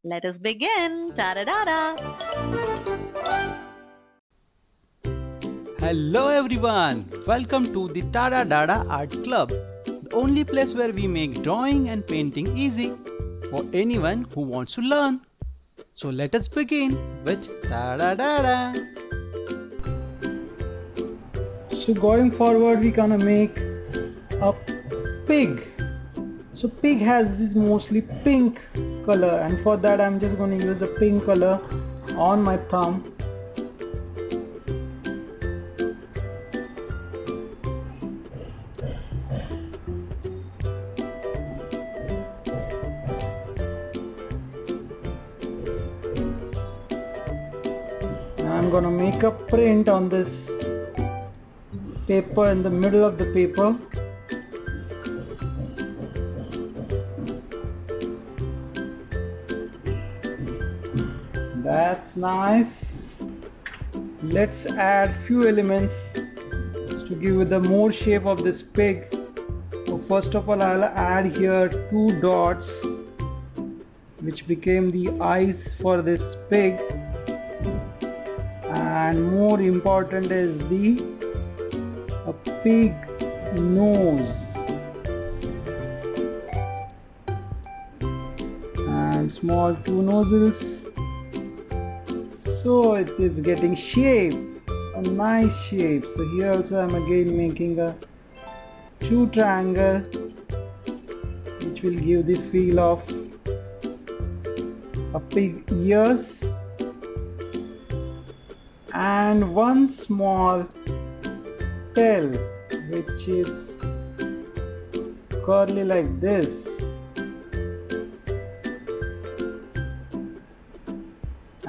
Let us begin. TADA-DADA. Hello everyone, welcome to the TADA-DADA Art Club, the only place where we make drawing and painting easy for anyone who wants to learn. So let us begin with TADA-DADA. So going forward, we're gonna make a pig. So pig has this mostly pink color, and for that I'm just going to use the pink color on my thumb. And I'm going to make a print on this paper in the middle of the paper. That's nice. Let's add few elements to give it the more shape of this pig. So first of all, I'll add here 2 dots which became the eyes for this pig, and more important is a pig nose and small 2 nostrils. So it is getting shape, a nice shape. So here also I'm again making a 2 triangle which will give the feel of a pig ears, and 1 small tail which is curly like this.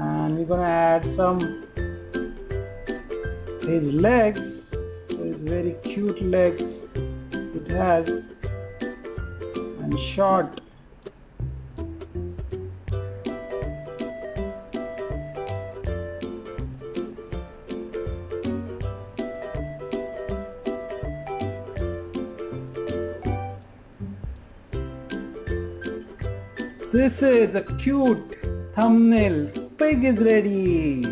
And we're gonna add his legs. So his very cute legs it has, and short. This is a cute thumbnail. Pig is ready,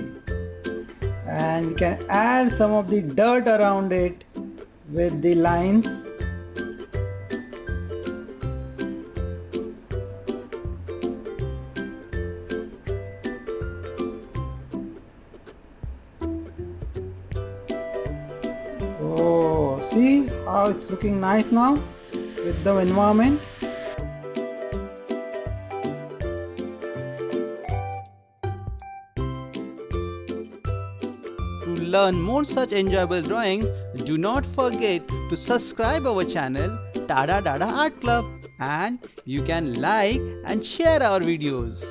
and we can add some of the dirt around it with the lines. Oh, see how it's looking nice now with the environment. To learn more such enjoyable drawing, do not forget to subscribe our channel TADA-DADA Art Club, and you can like and share our videos.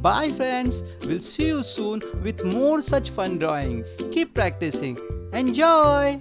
Bye friends, we'll see you soon with more such fun drawings. Keep practicing. Enjoy!